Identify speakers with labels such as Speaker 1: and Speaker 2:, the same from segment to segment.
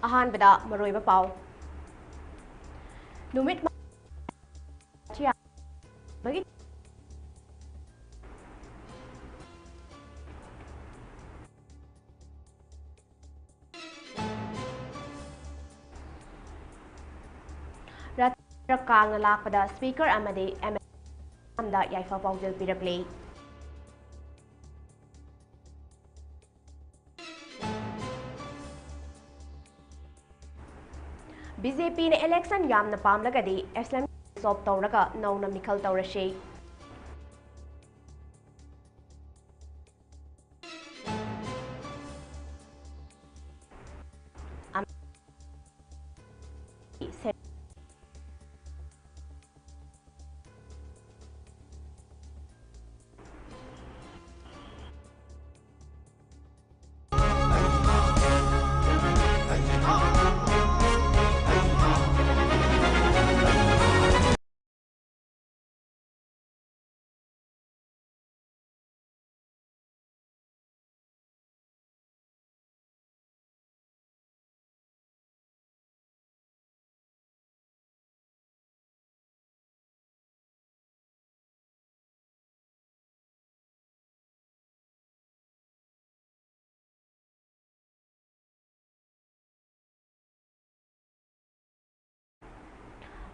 Speaker 1: ꯑꯍꯥꯟꯕꯗ ꯃꯔꯨꯑꯣꯏꯕ ꯄꯥꯎ ꯅꯨꯃꯤꯠ ꯀꯥꯡꯅ ꯂꯥꯛꯄꯗ ꯁ꯭ꯄꯤꯀꯔ ꯑꯃꯗꯤ ꯑꯃꯗ ꯌꯥꯏꯐ ꯄꯥꯎꯖꯦꯜ ꯄꯤꯔꯛꯂꯤ BJPꯅ election ꯌꯥꯝꯅ ꯄꯥꯝꯂꯒꯗꯤ SLM SOP ꯇꯧꯔꯒ ꯅꯧꯅ ꯃꯤꯈꯜ ꯇꯧꯔꯁꯤ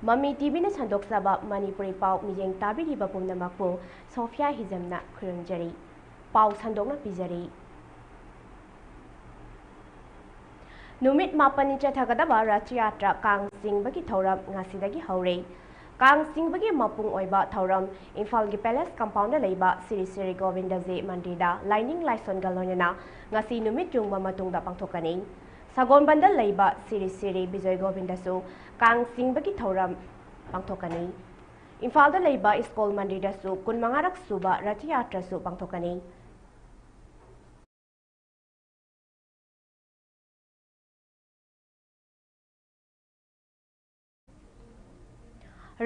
Speaker 1: Mami TVꯅ ꯁꯟꯗꯣꯛꯆꯕ ꯃꯅꯤꯄꯨꯔꯤ ꯄꯥꯎ ꯃꯤꯠꯌꯦꯡ ꯇꯥꯕꯤꯔꯤꯕ ꯄꯨꯝꯅꯃꯛꯄꯨ SOPHIA HIJAMꯅ ꯈꯨꯔꯨꯝꯖꯔꯤ ꯄꯥꯎ ꯁꯟꯗꯣꯛꯅ ꯄꯤꯖꯔꯤ ꯅꯨꯃꯤꯠ 9ꯅꯤ ꯆꯠꯊꯒꯗꯕ ꯔꯊ ꯌꯥꯇ꯭ꯔꯥ ꯀꯥꯡ ꯆꯤꯡꯕꯒꯤ ꯊꯧꯔꯝ ꯉꯁꯤꯗꯒꯤ ꯍꯧꯔꯦ ꯀꯥꯡ ꯆꯤꯡꯕꯒꯤ ꯃꯄꯨꯡ ꯑꯣꯏꯕ ꯊꯧꯔꯝ ꯏꯝꯐꯥꯜꯒꯤ ꯄꯦꯂꯦꯁ ꯀꯝꯄꯥꯎꯟꯗ ꯂꯩꯕ ꯁ꯭ꯔꯤ ꯁ꯭ꯔꯤ ꯒꯣꯕꯤꯟꯗꯖꯤ ꯃꯟꯗꯤꯔꯗ ꯂꯥꯏꯅꯤꯡ ꯂꯥꯏꯁꯣꯟꯒ ꯂꯣꯏꯅꯅ ꯉꯁꯤ ꯅꯨꯃꯤꯠ ꯌꯨꯡꯕ ꯃꯇꯨꯡꯗ ꯄꯥꯡꯊꯣꯛꯀꯅꯤ ꯁꯒꯣꯜꯕꯟꯗ ꯂꯩꯕ ꯁ꯭ꯔꯤ ꯁ꯭ꯔꯤ ꯕꯤꯖꯣꯏ ꯒꯣꯕꯤꯟꯗꯁꯨ ꯀꯥꯡ ꯆꯤꯡꯕꯒꯤ ꯊꯧꯔꯝ ꯄꯥꯡꯊꯣꯛꯀꯅꯤ ꯏꯝꯐꯥꯜꯗ ꯂꯩꯕ ꯏꯁꯀꯣꯜ ꯃꯟꯗꯤꯔꯗꯁꯨ 25ꯔꯛ ꯁꯨꯕ ꯔꯊ ꯌꯥꯇ꯭ꯔꯥꯁꯨ ꯄꯥꯡꯊꯣꯛꯀꯅꯤ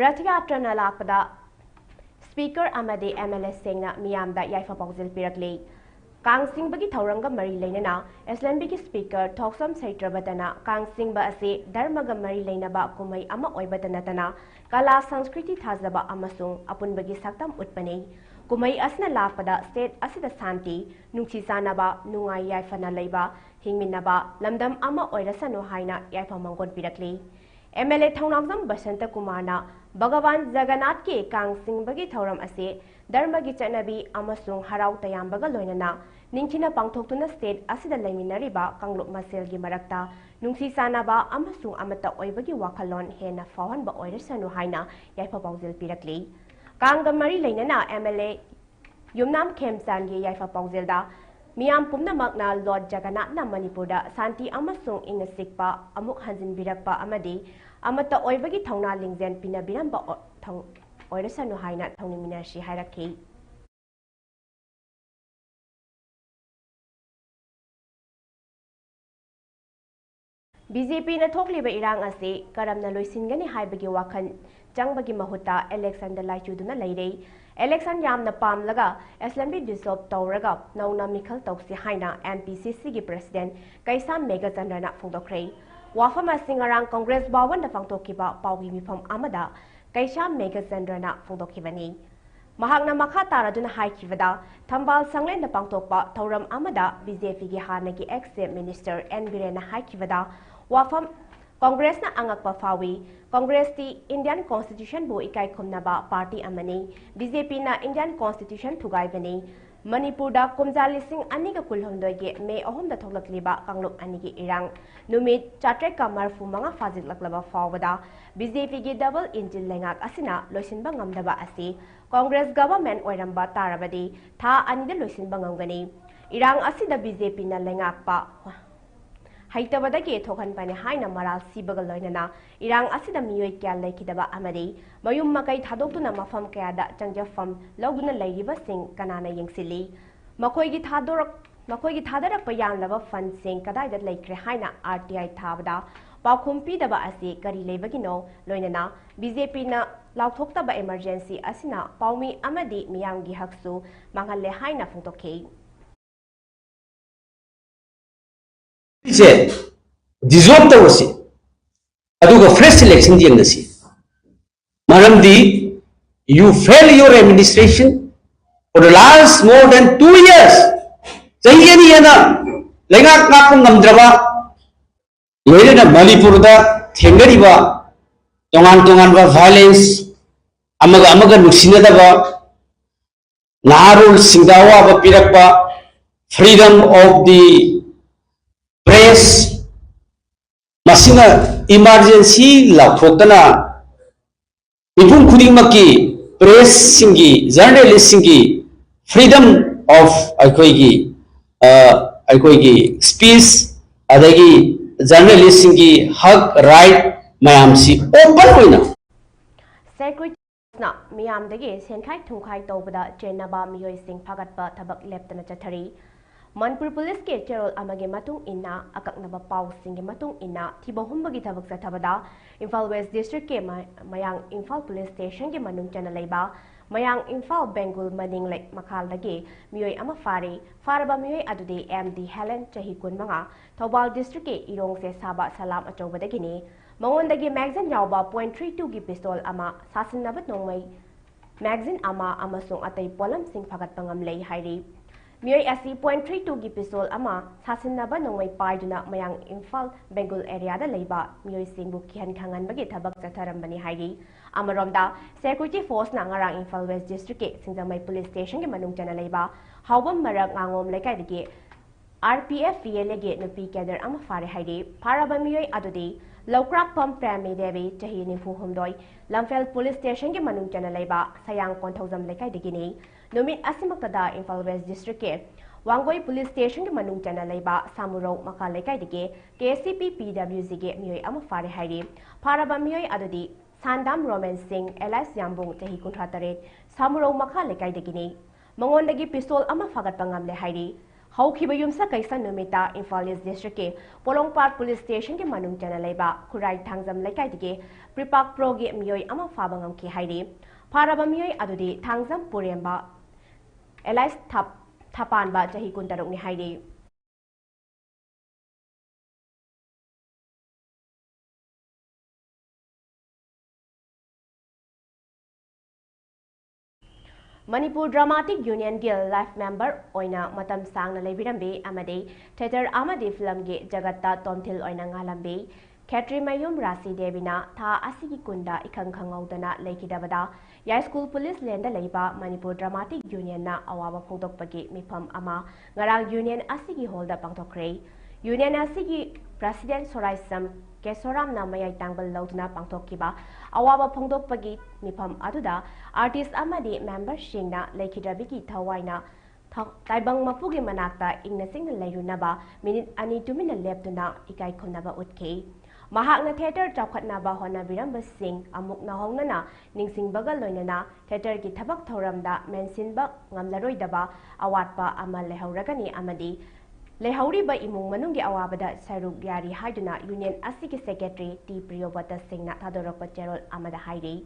Speaker 1: रथ यात्रा लापदा स्पीकर अमदे MLA सेंगना मियामदा याइफा पाउजेल पिरकले कांग सिंगबगी थौरंगा मरी लेनना SLMB की स्पीकर थोक्सम सैत्रबदना कांग सिंगबा असे धर्मगा मरी लेनबा कुमई अमा ओइबदनतना कला संस्कृति थाजबा अमसुंग अपुनबगी सक्तम उत्पने कुमई असना लापदा स्टेट असिदा शांति नुंगसी चानबा नुंगाई याइफना लैबा हिंगमिनबा लमदम अमा ओइरसनु हाइना याइफा मंगोन पिरकले MLA थौनागजम बसंत कुमारना भगवान जगन्नाथ के कांग सिंगबगी थौरम असे धर्मगी चटनबी अमसुंग हराउ तयामबगा लोइनना निंखिना पांगथोक्तुना स्टेट असिदा लैमिनरिबा कांगलुप मसेलगी मरक्ता नुंगसी चानबा अमसुंग अमता ओइबगी वाखलोन हेना फावहनबा ओइरसनु हाइना याइफा पाउजेल पिरकले कांग मरी लैनना MLA युमनाम खेमचानगी याइफा पाउजेलदा मियाम पुमनमकना लॉर्ड जगन्नाथना मणिपुरदा शांति अमसुंग इंगना सिकपा अमुक हंजिनबिरकपा अमदि अमता ओइबगी थौना लिंगजेन पिनबिरंबा ओइरसनु हाइना थौनिमिनरसी हाइरखि BJP na thokliba irang ase karamna loisingani haibagi wakan changbagi mahuta election da laichuduna leire election yamna pamlaga SLMB dissolve tawraga nauna mikhal tawsi haina MPCC gi president Kaisam Megachandra na phongdokre wafam asingarang congress bawan da pangtokiba pawgi mifam amada Kaisam Megachandra na phongdokibani mahakna makha taraduna haikibada thambal sanglen da pangtokpa thauram amada BJP gi hanagi ex minister N Birena haikibada wafam Congress na angakpa fawi Congress ti Indian Constitution bu ikai khumnaba party amani BJP na Indian Constitution thugai bani Manipur da kumjalising aniga kulhomdoi ge May 3 da thoklakliba kanglup anigi irang numit chatre kamar fumanga fazit laklaba fawada BJP gi double engine lengak asina loisinba ngamdaba asi Congress government oiramba tarabadi tha anida loisinba ngamgani irang asida BJP na lengakpa Haitabadagi Tokanpani Haina Maral Sibagal Loinana, Irang Asida Miyoi Kya Lakidaba Amadi, Mayum Makai Tadokuna Mafam Kayada Jangjafam, Loguna Layiba Sing Kanana Yangsili, Makoigi Tadarak Payan Lava Fun Sing Kadai that Lake Haina RTI Tabada, पाउखुम पीदबा असी करी लेबगिनो लोइनना BJP ना लाउथोक्तबा emergency असिना पाउमी अमदी मियांगी हकसु मांगहल्ले हाइना फोंदोखे
Speaker 2: इसे dissolve तवसी अदुगा fresh election जेंगसी मरमदी you fail your administration for the last more than 2 years chahi ani yana lengak ngakam ngamdraba loirena manipur da thengariba tongan ba violence amaga nuksina da ba narul singdawa ba pirakba freedom of the press masina emergency la phokana mipum khudingmaki press singi journalist singi freedom of aikoigi speech adagi journalist singi hak right mayam si open hoina
Speaker 1: secretary na miyam dagi senkhai thungkhai tobada chenaba miyoi sing phagatpa thabak leptana chathari Manipur Police ke cherol amage matung inna akaknaba pau singe matung inna thibohumbagi thabak chathabada Imphal West District ke mayang Imphal Police Station ke manung chana leiba mayang Imphal Bengal maning lek makhal dagi miyoi ama faraba miyoi adude MD Helen chahi kun manga Thobal District ke irong se saba salam achobadagi ni mangon dagi magazine yawba .32 gi pistol ama sasinnabat nongmai magazine ama amasung atay polam sing phagat pangam lei hairi Miyoi asi .32 gi pistol ama sasinaba nongmai paiduna mayang Imphal Bengal area da leiba miyoi singbu kihan khangan bagi thabak chatharambani hairi amaromda security force na ngarang Imphal West District ke Singjamai police station ke manung chana leiba haubam marak ngangom lekai digi RPF VLA ge nupi kader ama fare hairi faraba miyoi adudi Lokrak Pump Prami Devi chahi nifu humdoi Lamphel police station ke manung chana leiba sayang konthauzam lekai digini Numit asimaktada Imphal West District ke Wangoi police station ke manung chana leiba Samurau maka lekai dige KCP PWC ge miyoi ama fare hairi faraba miyoi adudi Sandam Roman Singh Elias Yambung chahi kuntratare Samurau maka lekai digini mangondagi pistol ama fagat pangam le hairi Haukiba yumsa kaisa numita Imphal East District ke Polongpat police station ke manung chana leiba Khurai Thangjam lekai dige Pripak Pro ge miyoi ama fabangam ki hairi faraba miyoi adudi Thangjam Puremba Elias Thapanba chahi kuntaruk ni hairi Manipur Dramatic Union Guild Life Member oina matam sangna leibirambe amade theater amade film ge jagatta tomthil oina ngalambe Khetri Mayum Rasi Devina tha asigi kunda ikhang khangaudana leikidabada Yai School Police Lenda leiba Manipur Dramatic Union na awawa phongdokpagi mifam ama ngarang union asigi holda pangthokre union asigi President Soraisam Kesoram na mayai tangbal lauduna pangthokkiba awaba phongdokpagi mifam aduda artist amadi member singna leikidabigi thawaina taibang mapugi manakta ingna singna leirunaba minute ani tumina leptuna ikai khunaba utke Mahakna theater chawkhatnaba honabiramba sing amuk nahongnana ningsingbaga loinana theater ki thabak thoramda mensinba ngamlaroidaba awatpa ama lehauragani amadi lehauriba imung manunggi awabada saruk yari haiduna union asigi secretary T Priyobata Singna thadorakpa cherol amada hairi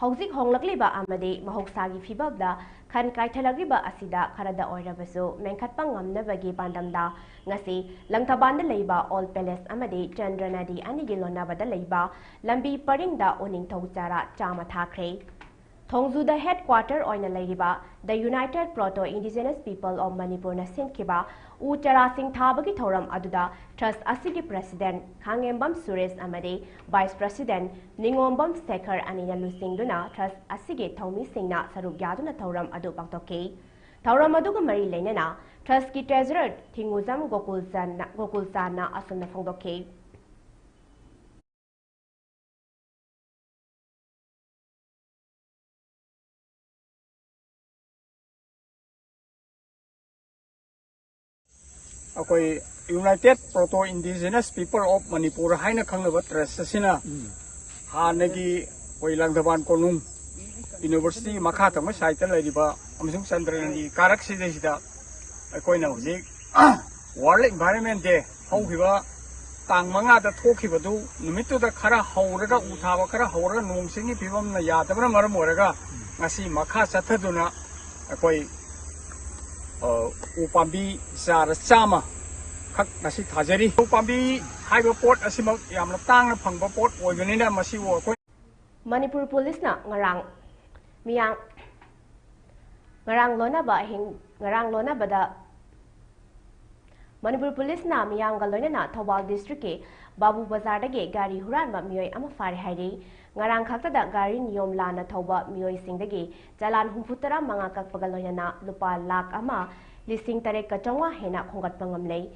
Speaker 1: Hauzik honglakliba amade mahoksagi fibabda khan kaithalagriba asida kharada oirabasu menkhatpa ngamnabagi bandamda ngasi langthabanda leiba All Palace amade Chandranadi anigi lonabada leiba lambi paringda oningthau chara chama thakre Thongzuda headquarter oina leiriba the United Proto Indigenous People of Manipur na sinkiba u chara sing thabagi thoram aduda trust asigi president Khangembam Suresh amade vice president Ningombam Sekhar anina lusingduna trust asigi thomi singna saruk yaduna thoram adu pangtoke thoram aduga mari leinana trust ki treasurer Thinguzam Gokulsana asuna phongdoke
Speaker 3: Akoi United Proto Indigenous People of Manipur haina khangnaba trust asina hanagi koi langdaban konung University makha tama site la riba ꯑꯃꯁꯨꯡ ꯆꯟꯗ꯭ꯔꯒꯤ ꯀꯥꯔꯛꯁꯤꯗꯩꯁꯤꯗ ꯑꯩꯈꯣꯏꯅ ꯍꯧꯖꯤꯛ world environment ꯗꯦ ꯍꯧꯈꯤꯕ ꯇꯥꯡ 5ꯗ ꯊꯣꯛꯈꯤꯕꯗꯨ ꯅꯨꯃꯤꯠꯇꯨꯗ ꯈꯔ ꯍꯧꯔꯒ ꯎ ꯊꯥꯕ ꯈꯔ ꯍꯧꯔꯒ ꯅꯣꯡ ꯆꯤꯡꯒꯤ ꯐꯤꯕꯝꯅ ꯌꯥꯗꯕꯅ ꯃꯔꯝ ꯑꯣꯏꯔꯒ ꯉꯁꯤ ꯃꯈꯥ ꯆꯠꯊꯗꯨꯅ ꯑꯩꯈꯣꯏ ꯎ ꯄꯥꯝꯕꯤ ꯆꯥꯔ 100 ꯈꯛ ꯉꯁꯤ ꯊꯥꯖꯔꯤ ꯎ ꯄꯥꯝꯕꯤ ꯍꯥꯏꯕ ꯄꯣꯠ ꯑꯁꯤꯃꯛ ꯌꯥꯝꯅ ꯇꯥꯡꯅ ꯐꯪꯕ ꯄꯣꯠ ꯑꯣꯏꯕꯅꯤꯅ ꯃꯁꯤꯕꯨ ꯑꯩꯈꯣꯏ
Speaker 1: Manipur Police na miyang ngarang lonaba da Manipur Police na miyang galoina na Thobal District ke Babu Bazar da ge gari huran ba miyoi ama fare hairi ngarang khakta da gari niyom la na thoba miyoi sing da ge jalan humputara manga kak pagaloina na lupa lak ama lising tare ka changwa hena khongat pangam lei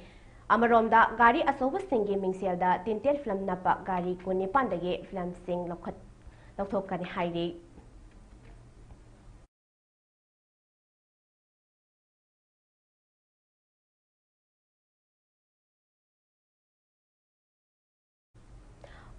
Speaker 1: Amarom da gari asoba singi mingsel da tintel film na pa gari kuni pandage film sing lokthok kan hairi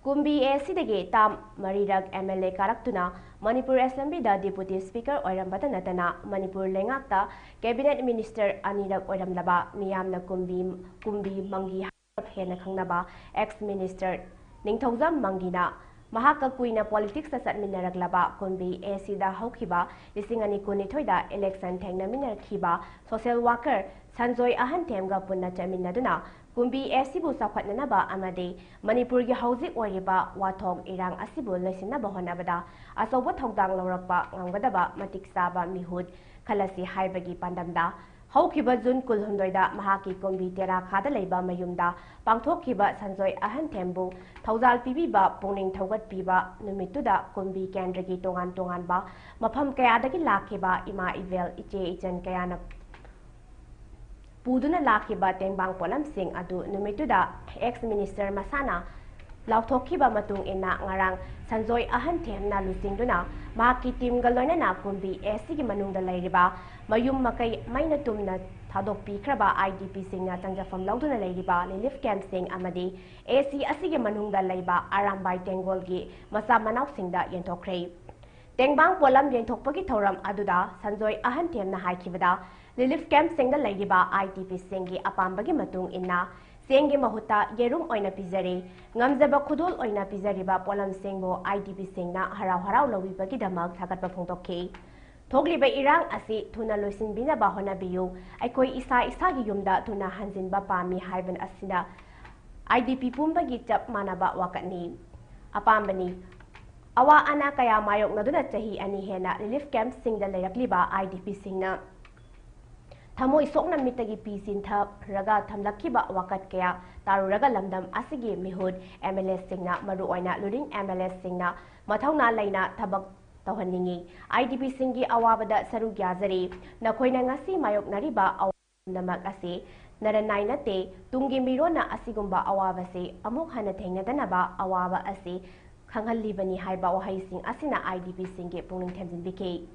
Speaker 1: Kumbi Sidage Tam Marirag MLA Karaktuna, Manipur Assembly da Deputy Speaker Oirambata Natana, Manipur Lengakta, Cabinet Minister Anirag Oiramlaba, Miyamna Kumbi Mangi Hena Kangnaba, Ex-Minister Ningthozam Mangina, Mahaka Kuina Politics sa Minaraglaba, Kumbi Sida Hokiba, Lisingani Kunitoida, Election Tangna Minarkiba, Social Worker, Sanjoy Ahan Temga Punna Chaminaduna, Kumbi Sibu Sapatnaba Amade, Manipur Hausi Oriba, Watom Irang Asibu Lesinaba Honabada, Asoba Togdang Lorapa, Langadaba, Matik Saba Mihud, Kalasi Haibagi Pandamda, Haukiba Zun Kulhundoida, Mahaki Kumbi Tera Kada Leba Mayumda, Pangtokiba Sanjoy Ahan Tembu, Tauzal Pibiba, Puning Togat Piba, Numituda, Kumbi Kendragi Tongan Ba, Mapam Kayadagi Lakiba, Ima Ivel, Iche Ichan Kayana. Puduna Lakiba Tengbang Polam Singh Adu Numituda, Ex-Minister Masana, Lauthokiba Matung Ina Ngarang, Sanjoy Ahan Temna Lusingduna, Maki Tim Galona na Kumbi Sigi Manungda Lairiba, Mayum Makai Mainatum na Tadok Pikraba IDP Singh na Tangjafam Lauduna Lairiba, Lilif Camp Singh Amadi, AC Asigi Manungda Laiba, Arambay Tengolgi, Masa Manaw Singda Yentokre. Tengbang Polam Yentokpagi Thoram Aduda, Sanjoy Ahan Temna Haikibada, Lilif Camp Singh Laiba IDP Singhi Apambagi Matung Inna, Singhi Mahuta, Yerum Oina Pizari, Ngamzaba Kudul Oina Pizariba, Polam Singbo, IDP Singna, Harau Lawi Bagi Damag, Takat Pongtoke. Togliba Irang Asi, Tuna Lusin Bina Bahona Biyu, Aikoi Isagi Yumda, Tuna Hanzin Bapami Haiban Asina, IDP Pumbagi Tap Manaba Wakatni, Apambani. Awa Ana Kaya Mayok Naduna Tahi Anihena, Lilif Camp Singh the Layakliba, IDP Singna. Tamo isok na mitagi pisin thap raga thamlakhiba wakat kaya taru raga lamdam asigi mihud MLS singna maru oina luding MLS singna mathauna laina thabak tawhaningi IDP singgi awabada saru gyazari nakhoina ngasi mayok nariba awnamak ase naranai nate tungi mirona asigumba awabase amuk hana thengnadanaba awaba ase khanghalibani haiba wahaising asina IDP singge pungning themjinbike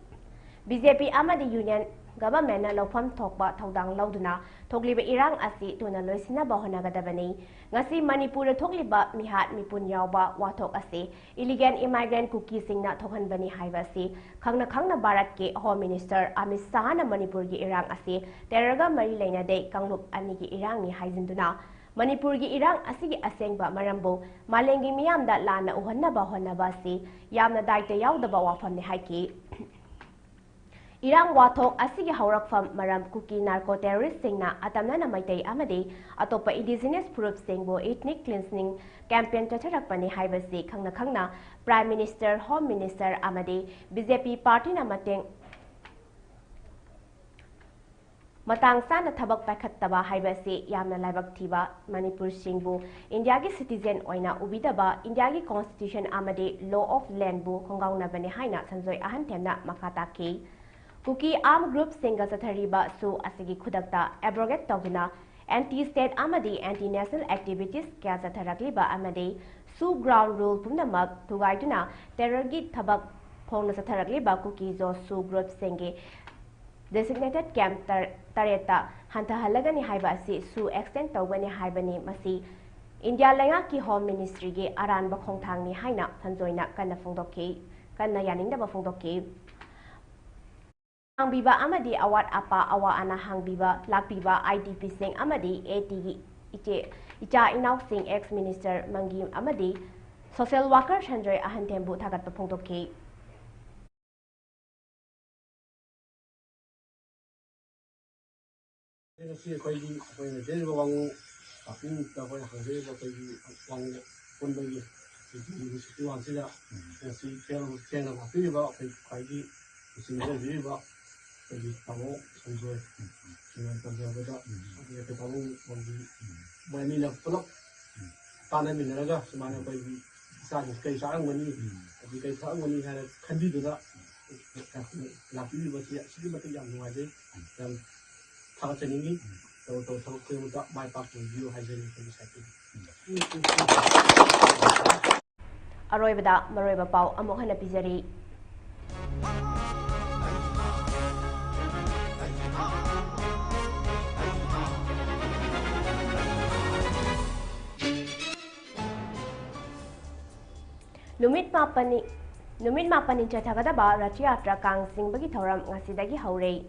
Speaker 1: BJP Amadi Union Government na lawfam thokba thodang lauduna thogliba irang asi tuna loisina bahona gadabani ngasi Manipur thogliba mihat mipun yawba wathok asi illegal immigrant cookie singna thokhanbani haiba asi khangna Bharat ke Home Minister Amit Shah na Manipur gi irang asi teraga mari leina de kanglup ani gi irang ni haizinduna Manipur gi irang asigi asengba marambo malengi miyamda lana uhanna bahona basi yamna daita yawdaba wafam ni haiki Irang wathok asigi haurakfam maram kuki narco terrorist singna atamna na maitai amadi atopa indigenous group singbo ethnic cleansing campaign chacharakpani haibasi khangna Prime Minister Home Minister amadi BJP party na matang sana thabak pakhattaba haibasi yamna laibak thiba Manipur singbu India gi citizen oina ubidaba India gi constitution amadi law of land bu khongauna bani haina sanjoi ahan temna makata ke Kuki Arm Group Singa Sathariba Su Asigi Kudakta abrogate Toguna anti-state amadi anti-national activities kya Satharakliba amadi Su ground rule Punamak Tugaituna terrorgi Tabak Pona Satharakliba Kuki Zo Su Group Singi designated camp Tareta Hanta Halagani Haibasi Su extend Togani Haibani Masi India Langa ki Home Ministry gi Aran Bakong Thangni Haina Sanjoina Kana Fongdoki Kana Yaninda Bafongdoki Hangbiba amadi awat apa awa ana hangbiba lakbiba IDP sing amadi AT gi icha inaw sing ex minister Mangi amadi social worker Chandray Ahantembu thagat phongdokki
Speaker 4: Kasi ako'y dahil bawang aking ako'y nakagay ako'y wang punbagi situan sila kasi kaya nakapili ba ako'y sinigay dili ba ako'y tamo sanjoy sinang tanggap ba ako'y tamo may nila pulok tanay minaraga sumana ako'y kay saang mani at kay saang mani kandido na napili ba siya sige ba tiyang nuwade yang 타가트닝이 또 그보다 많이 바꾼 이유 하이젠이 좀 살피.
Speaker 1: Aroibada maroiba pau amok hana pizari Numit mapani chathagada ba Ratiyatra Kang Singbagi Thoram ngasidagi haurei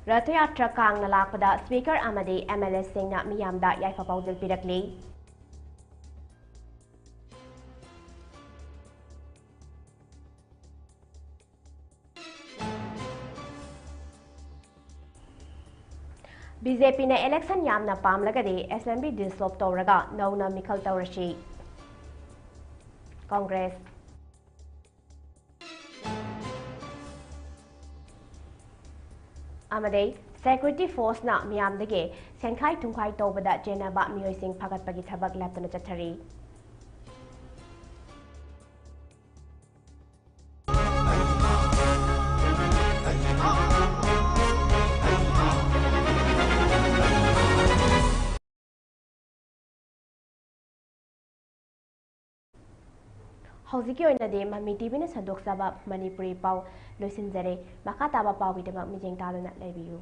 Speaker 1: Ratiyatra Kang nalakpada Speaker amadi MLS singna miyamda yaifa paudil pirakli BJP na election yamna pamlagadi SMB dissolve tawraga nauna mikhal tawrashi Congress Amade Security Force na miyamdage senkhai tungkhai tawbada jenaba miyoy sing phagatpagi thabak laptana chathari Hoziki oinade Mami TV na sandok saba Manipuri pau loisinjare makataba pau bidaba mijeng taluna laibiyu